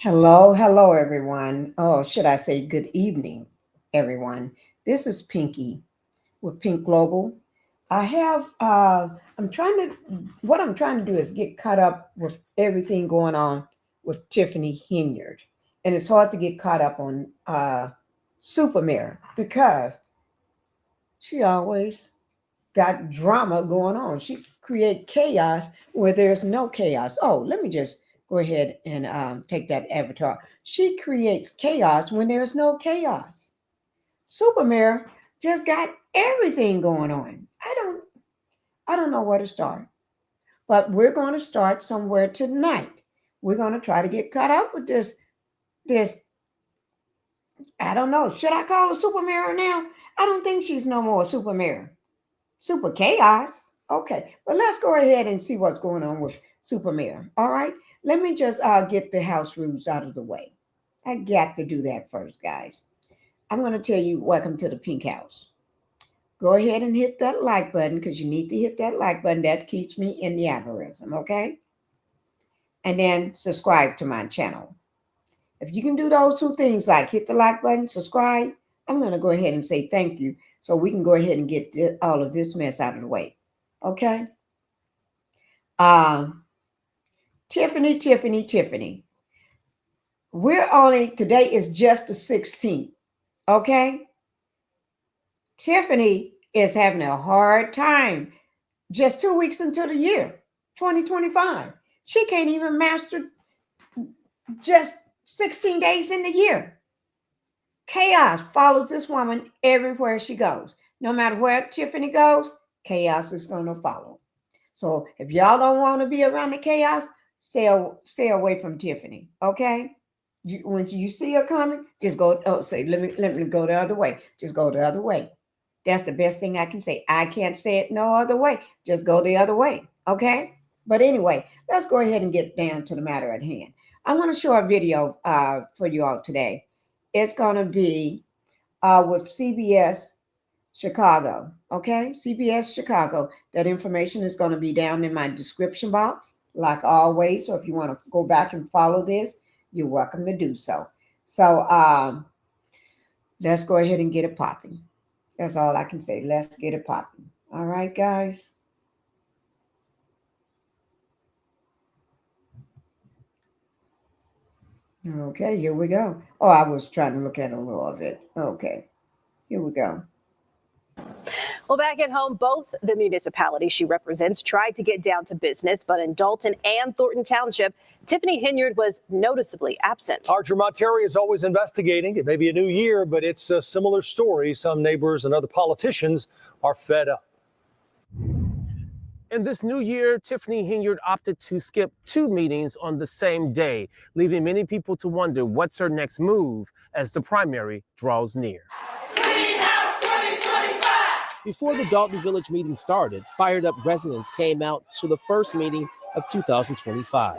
Hello, hello, everyone. Oh, should I say good evening, everyone? This is Pinky with Pink Global. I have, I'm trying to, what I'm trying to do is get caught up with everything going on with Tiffany Henyard. And it's hard to get caught up on Supermare because she always got drama going on. She create chaos where there's no chaos. Oh, let me just go ahead and take that avatar. She creates chaos when there's no chaos. Supermare just got everything going on. I don't know where to start, but we're going to start somewhere tonight. We're going to try to get caught up with this. I don't know. Should I call her Supermare now? I don't think she's no more Supermare. Super chaos. Okay, but let's go ahead and see what's going on with Supermare. All right, let me just get the house rules out of the way. I got to do that first, guys. I'm going to tell you, welcome to the Pink House. Go ahead and hit that like button because you need to hit that like button. That keeps me in the algorithm, okay? And then subscribe to my channel. If you can do those two things, like hit the like button, subscribe, I'm going to go ahead and say thank you so we can go ahead and get all of this mess out of the way. Okay? Tiffany. Today is just the 16th. Okay? Tiffany is having a hard time just 2 weeks into the year, 2025. She can't even master just 16 days in the year. Chaos follows this woman everywhere she goes. No matter where Tiffany goes, chaos is going to follow. So if y'all don't want to be around the chaos, stay away from Tiffany. Okay? When you see her coming, just go. Oh, say let me go the other way. Just go the other way. That's the best thing I can say. I can't say it no other way. Just go the other way. Okay? But anyway, let's go ahead and get down to the matter at hand. I want to show a video for you all today. It's going to be with CBS Chicago. Okay? CBS Chicago. That information is going to be down in my description box, like always. So if you want to go back and follow this, you're welcome to do so. So let's go ahead and get it popping. That's all I can say. Let's get it popping. All right, guys. Okay, here we go. Oh, I was trying to look at a little of it. Okay, here we go. Well, back at home, both the municipalities she represents tried to get down to business, but in Dolton and Thornton Township, Tiffany Henyard was noticeably absent. Archer Monteri is always investigating. It may be a new year, but it's a similar story. Some neighbors and other politicians are fed up. In this new year, Tiffany Henyard opted to skip 2 meetings on the same day, leaving many people to wonder what's her next move as the primary draws near. Before the Dolton Village meeting started, fired up residents came out to the first meeting of 2025.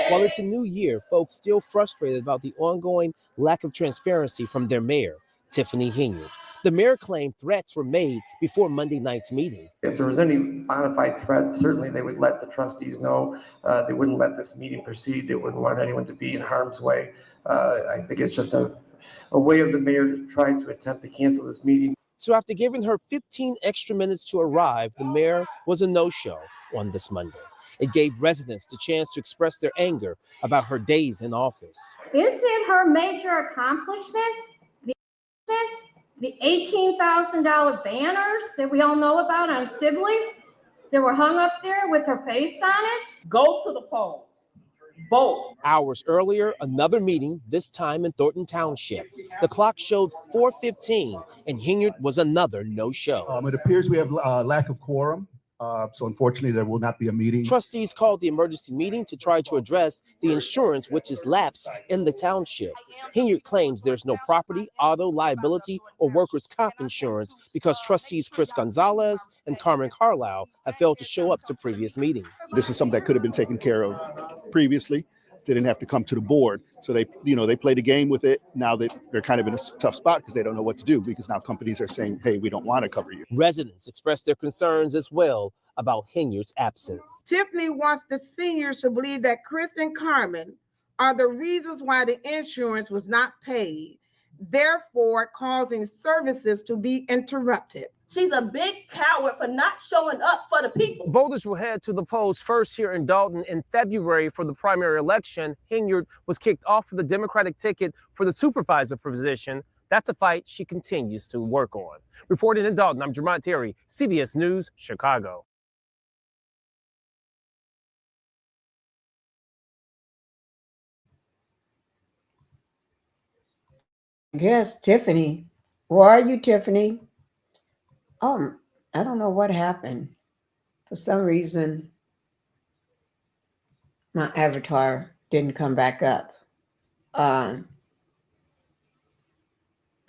While it's a new year, folks still frustrated about the ongoing lack of transparency from their mayor, Tiffany Henyard. The mayor claimed threats were made before Monday night's meeting. If there was any bona fide threat, certainly they would let the trustees know. They wouldn't let this meeting proceed. They wouldn't want anyone to be in harm's way. I think it's just a way of the mayor to try to attempt to cancel this meeting. So after giving her 15 extra minutes to arrive, the mayor was a no-show on this Monday. It gave residents the chance to express their anger about her days in office. Isn't her major accomplishment the $18,000 banners that we all know about on Sibley that were hung up there with her face on it? Go to the polls. Vote. Hours earlier, another meeting, this time in Thornton Township. The clock showed 4:15, and Henyard was another no-show. It appears we have a lack of quorum, so unfortunately there will not be a meeting. Trustees called the emergency meeting to try to address the insurance which is lapsed in the township. Henyard claims there's no property, auto, liability, or workers' comp insurance because trustees Chris Gonzalez and Carmen Carlisle have failed to show up to previous meetings. This is something that could have been taken care of previously. They didn't have to come to the board. So they played a game with it. Now they're kind of in a tough spot because they don't know what to do, because now companies are saying, hey, we don't want to cover you. Residents expressed their concerns as well about Henyard's absence. Tiffany wants the seniors to believe that Chris and Carmen are the reasons why the insurance was not paid, therefore causing services to be interrupted. She's a big coward for not showing up for the people. Voters will head to the polls first here in Dolton in February for the primary election. Henyard was kicked off of the Democratic ticket for the supervisor position. That's a fight she continues to work on. Reporting in Dolton, I'm Jermont Terry, CBS News, Chicago. Yes, Tiffany. Where are you, Tiffany? I don't know what happened. For some reason, my avatar didn't come back up.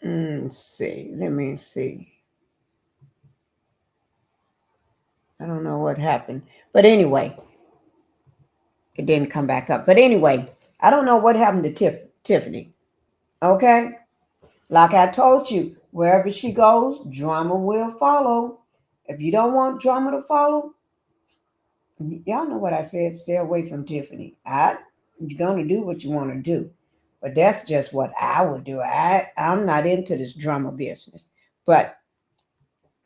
Let's see. Let me see. I don't know what happened. But anyway, it didn't come back up. But anyway, I don't know what happened to Tiffany. Okay? Like I told you, wherever she goes, drama will follow. If you don't want drama to follow, y'all know what I said. Stay away from Tiffany. You're going to do what you want to do. But that's just what I would do. I'm not into this drama business. But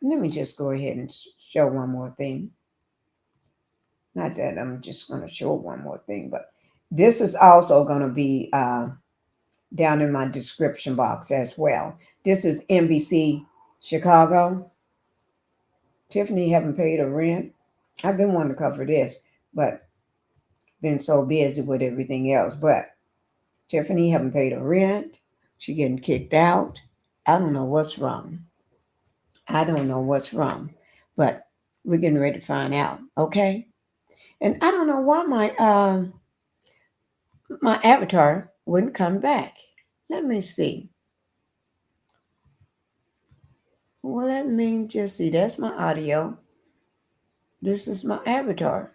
let me just go ahead and show one more thing. Not that I'm just going to show one more thing, but this is also going to be down in my description box as well. This is NBC Chicago. Tiffany haven't paid her rent. I've been wanting to cover this, but been so busy with everything else. But Tiffany haven't paid her rent. She getting kicked out. I don't know what's wrong. I don't know what's wrong, but we're getting ready to find out. Okay. And I don't know why my avatar wouldn't come back. Let me see. Well, let me just see. That's my audio. This is my avatar.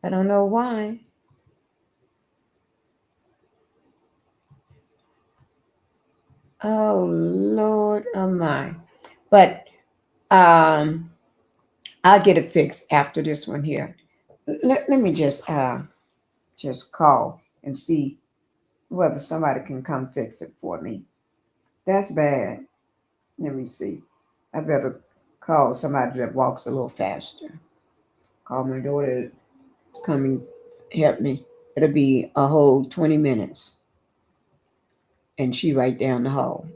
I don't know why. Oh, Lord of mine. But I'll get it fixed after this one here. Let me just call and see whether somebody can come fix it for me. That's bad. Let me see. I better call somebody that walks a little faster. Call my daughter to come and help me. It'll be a whole 20 minutes. And she right down the hall.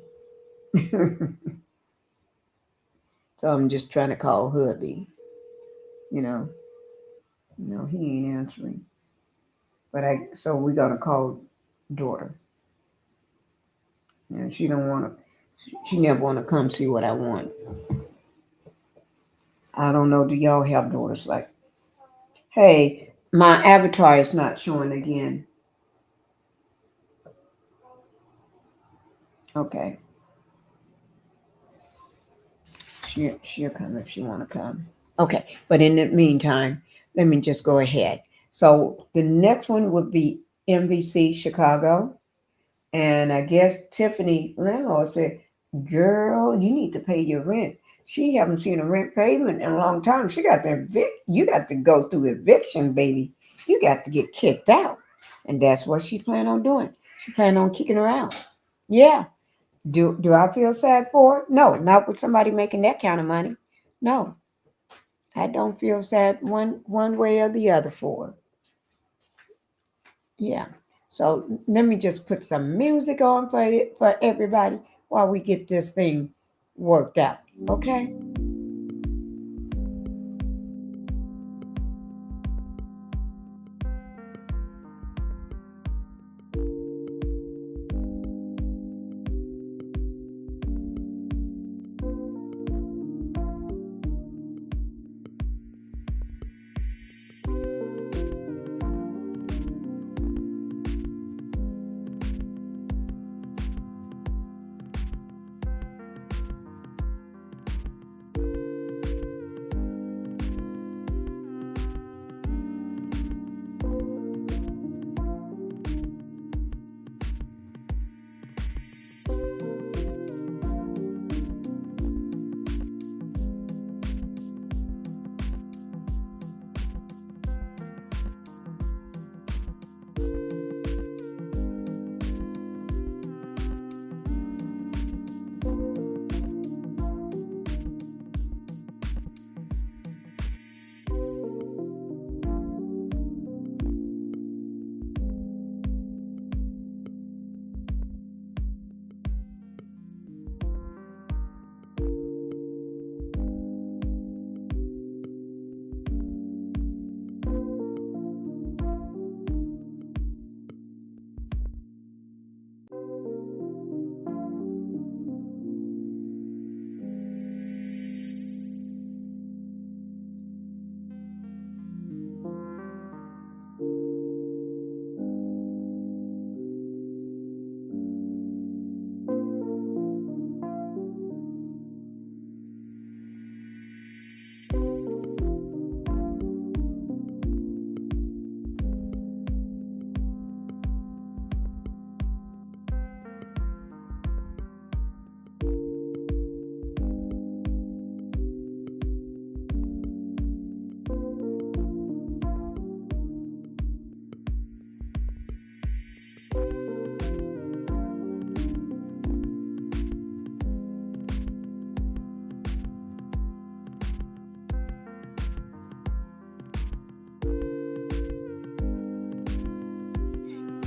So I'm just trying to call hubby. No, he ain't answering. But so we're gonna call daughter. And she don't want to. She never want to come see what I want. I don't know. Do y'all have daughters like? Hey, my avatar is not showing again. Okay. She'll come if she want to come. Okay, but in the meantime, let me just go ahead. So the next one would be NBC Chicago. And I guess Tiffany landlord said, girl, you need to pay your rent. She haven't seen a rent payment in a long time. She got to you got to go through eviction, baby. You got to get kicked out. And that's what she planned on doing. She planned on kicking her out. Yeah. Do I feel sad for her? No, not with somebody making that kind of money. No. I don't feel sad one way or the other for her. Yeah. So let me just put some music on for everybody while we get this thing worked out. Okay?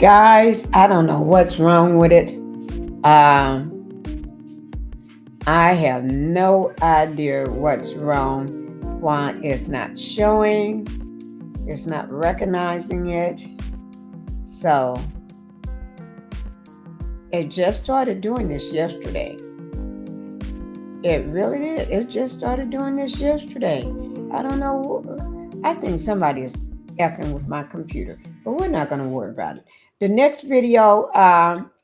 Guys, I don't know what's wrong with it. I have no idea what's wrong. Why it's not showing. It's not recognizing it. So it just started doing this yesterday. It really did. It just started doing this yesterday. I don't know. I think somebody is effing with my computer, but we're not going to worry about it. The next video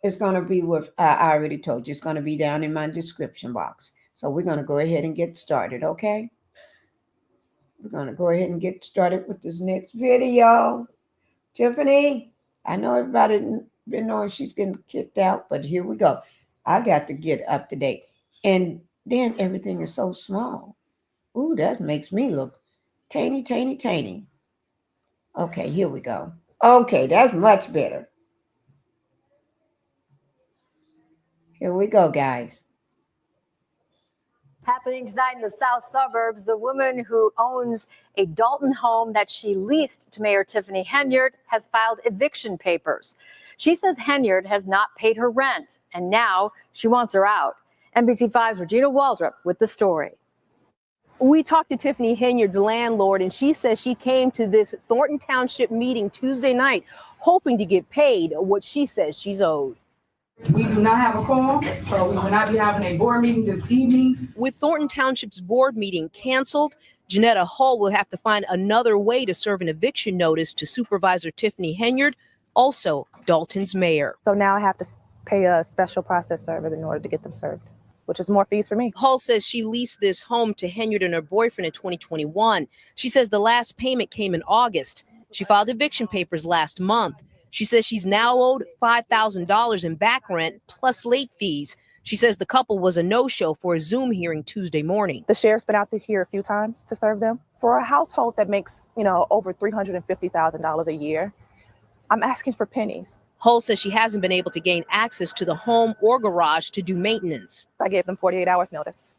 is going to be with, I already told you, it's going to be down in my description box. So we're going to go ahead and get started, okay? We're going to go ahead and get started with this next video. Tiffany, I know everybody been knowing she's getting kicked out, but here we go. I got to get up to date. And then everything is so small. Ooh, that makes me look tiny, tiny, tiny. Okay, here we go. Okay, that's much better. Here we go, guys. Happening tonight in the south suburbs, the woman who owns a Dolton home that she leased to Mayor Tiffany Henyard has filed eviction papers. She says Henyard has not paid her rent, and now she wants her out. NBC5's Regina Waldrop with the story. We talked to Tiffany Henyard's landlord, and she says she came to this Thornton Township meeting Tuesday night hoping to get paid what she says she's owed. We do not have a quorum, so we will not be having a board meeting this evening. With Thornton Township's board meeting canceled, Janetta Hull will have to find another way to serve an eviction notice to Supervisor Tiffany Henyard, also Dolton's mayor. So now I have to pay a special process service in order to get them served, which is more fees for me. Hull says she leased this home to Henyard and her boyfriend in 2021. She says the last payment came in August. She filed eviction papers last month. She says she's now owed $5,000 in back rent plus late fees. She says the couple was a no-show for a Zoom hearing Tuesday morning. The sheriff's been out here a few times to serve them. For a household that makes, over $350,000 a year, I'm asking for pennies. Hull says she hasn't been able to gain access to the home or garage to do maintenance. I gave them 48 hours notice.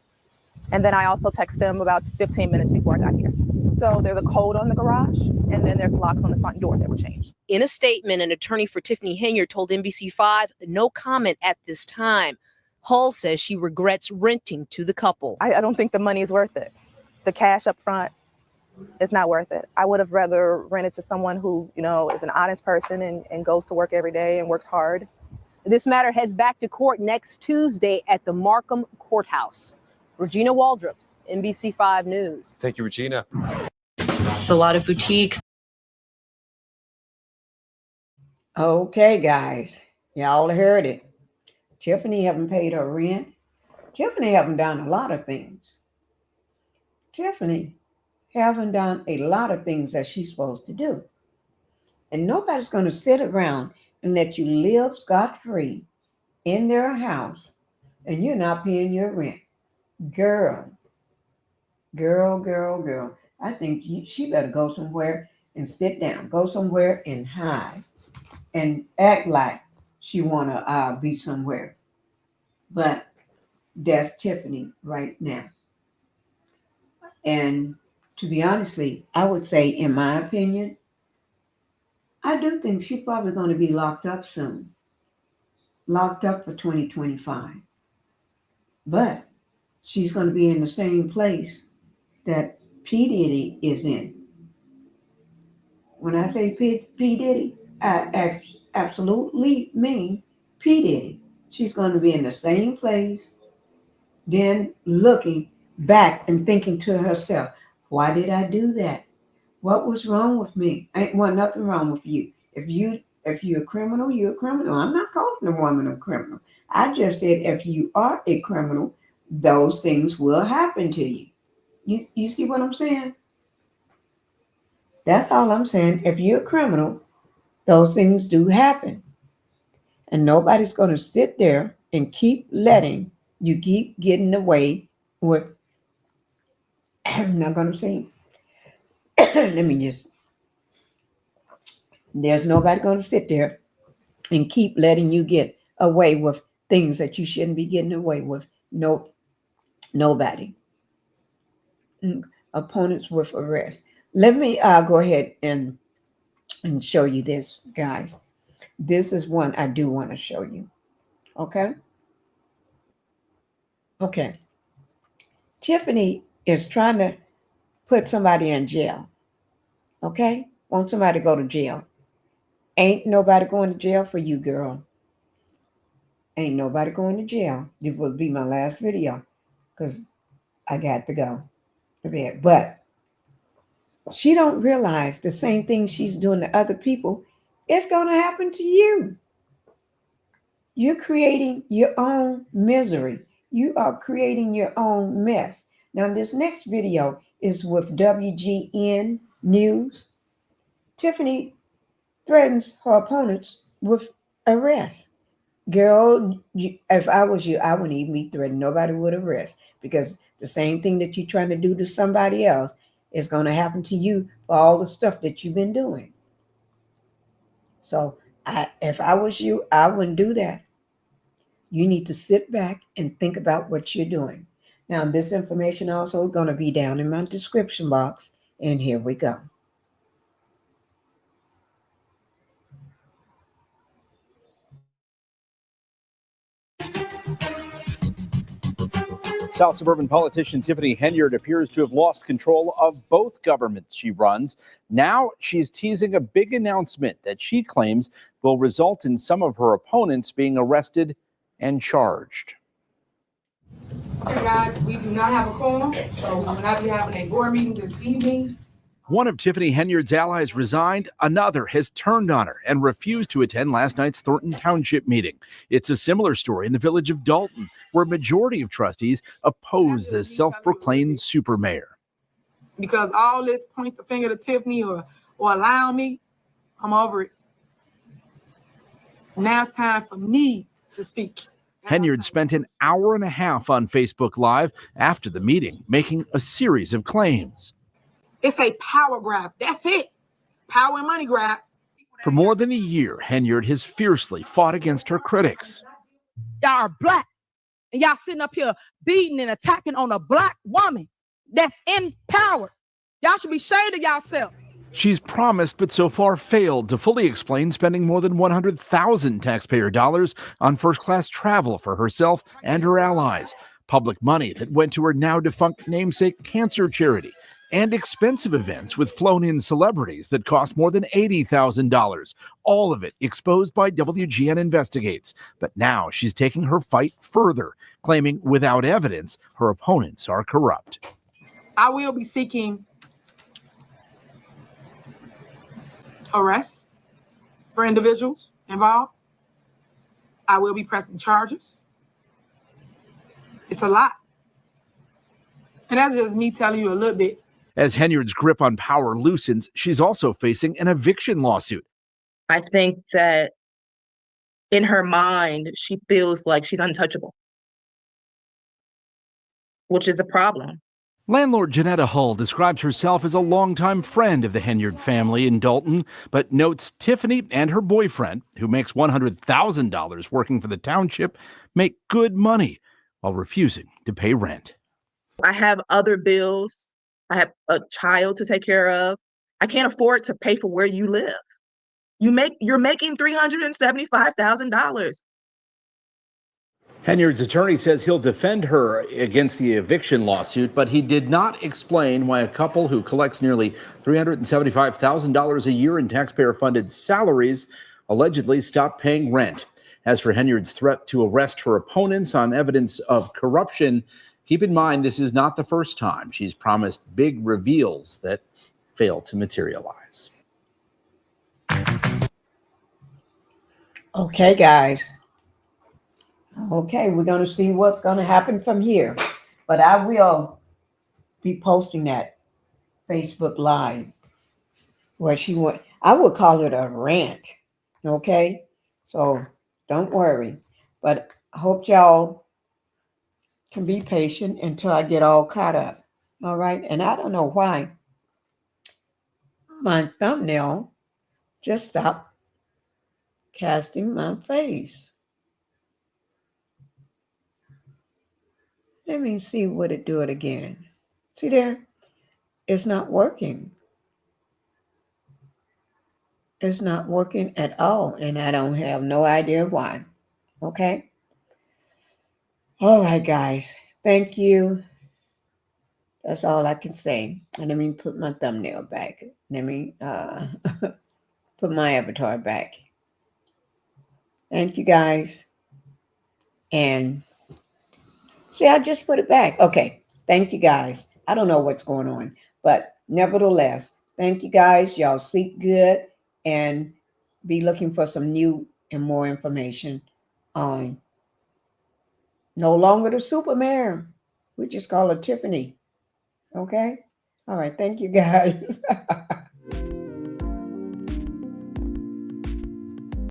And then I also texted them about 15 minutes before I got here. So there's a code on the garage, and then there's locks on the front door that were changed. In a statement, an attorney for Tiffany Henyard told NBC5 no comment at this time. Hull says she regrets renting to the couple. I don't think the money is worth it. The cash up front is not worth it. I would have rather rented to someone who, is an honest person and goes to work every day and works hard. This matter heads back to court next Tuesday at the Markham Courthouse. Regina Waldrop, NBC5 News. Thank you, Regina. A lot of boutiques. Okay, guys, y'all heard it. Tiffany haven't paid her rent. Tiffany haven't done a lot of things. Tiffany haven't done a lot of things that she's supposed to do. And nobody's going to sit around and let you live scot-free in their house and you're not paying your rent. Girl. I think she better go somewhere and sit down. Go somewhere and hide and act like she want to be somewhere. But that's Tiffany right now. And to be honestly, I would say, in my opinion, I do think she's probably going to be locked up soon. Locked up for 2025. But she's going to be in the same place that P. Diddy is in. When I say P. Diddy, I absolutely mean P. Diddy. She's going to be in the same place, then looking back and thinking to herself, why did I do that? What was wrong with me? Ain't nothing wrong with you. If you're a criminal, you're a criminal. I'm not calling a woman a criminal. I just said if you are a criminal, those things will happen to you. You see what I'm saying? That's all I'm saying. If you're a criminal, those things do happen. And nobody's going to sit there and keep letting you keep getting away with, I'm not going to say, there's nobody going to sit there and keep letting you get away with things that you shouldn't be getting away with. Nope. Nobody. Opponents with arrest. Let me go ahead and show you this, guys. this is one I do want to show you. Okay? Okay. Tiffany is trying to put somebody in jail. Okay? Want somebody to go to jail. Ain't nobody going to jail for you, girl. Ain't nobody going to jail. It will be my last video because I got to go to bed. But she don't realize the same thing she's doing to other people, it's going to happen to you. You're creating your own misery. You are creating your own mess. Now, this next video is with WGN News. Tiffany threatens her opponents with arrest. Girl, if I was you, I wouldn't even be threatened. Nobody would arrest because the same thing that you're trying to do to somebody else is going to happen to you for all the stuff that you've been doing. So if I was you, I wouldn't do that. You need to sit back and think about what you're doing. Now, this information also is going to be down in my description box. And here we go. South suburban politician Tiffany Henyard appears to have lost control of both governments she runs. Now she's teasing a big announcement that she claims will result in some of her opponents being arrested and charged. Okay, guys, we do not have a quorum, so we will not be having a board meeting this evening. One of Tiffany Henyard's allies resigned. Another has turned on her and refused to attend last night's Thornton Township meeting. It's a similar story in the village of Dolton, where a majority of trustees oppose the self-proclaimed super mayor. Because all this point the finger to Tiffany or allow me, I'm over it. Now it's time for me to speak. Henyard spent an hour and a half on Facebook Live after the meeting, making a series of claims. It's a power grab. That's it. Power and money grab. For more than a year, Henyard has fiercely fought against her critics. Y'all are black, and y'all sitting up here beating and attacking on a black woman that's in power. Y'all should be ashamed of yourselves. She's promised, but so far failed to fully explain spending more than 100,000 taxpayer dollars on first-class travel for herself and her allies, public money that went to her now-defunct namesake cancer charity, and expensive events with flown-in celebrities that cost more than $80,000. All of it exposed by WGN Investigates. But now she's taking her fight further, claiming without evidence her opponents are corrupt. I will be seeking arrests for individuals involved. I will be pressing charges. It's a lot. And that's just me telling you a little bit. As Henyard's grip on power loosens, she's also facing an eviction lawsuit. I think that in her mind, she feels like she's untouchable, which is a problem. Landlord Janetta Hull describes herself as a longtime friend of the Henyard family in Dolton, but notes Tiffany and her boyfriend, who makes $100,000 working for the township, make good money while refusing to pay rent. I have other bills. I have a child to take care of. I can't afford to pay for where you live. You're making $375,000. Henyard's attorney says he'll defend her against the eviction lawsuit, but he did not explain why a couple who collects nearly $375,000 a year in taxpayer-funded salaries allegedly stopped paying rent. As for Henyard's threat to arrest her opponents on evidence of corruption, keep in mind this is not the first time she's promised big reveals that fail to materialize. Okay, guys. Okay, we're going to see what's going to happen from here. But I will be posting that Facebook Live where she went. I would call it a rant. Okay? So don't worry. But I hope y'all can be patient until I get all caught up. All right? And I don't know why my thumbnail just stopped casting my face. Let me see what it do it again. See there? It's not working. It's not working at all, and I don't have no idea why. Okay. All right, guys. Thank you. That's all I can say. And let me put my thumbnail back. Let me put my avatar back. Thank you, guys. And see, I just put it back. Okay. Thank you, guys. I don't know what's going on, but nevertheless, thank you, guys. Y'all sleep good and be looking for some new and more information on no longer the Superman. We just call her Tiffany. Okay. All right. Thank you, guys.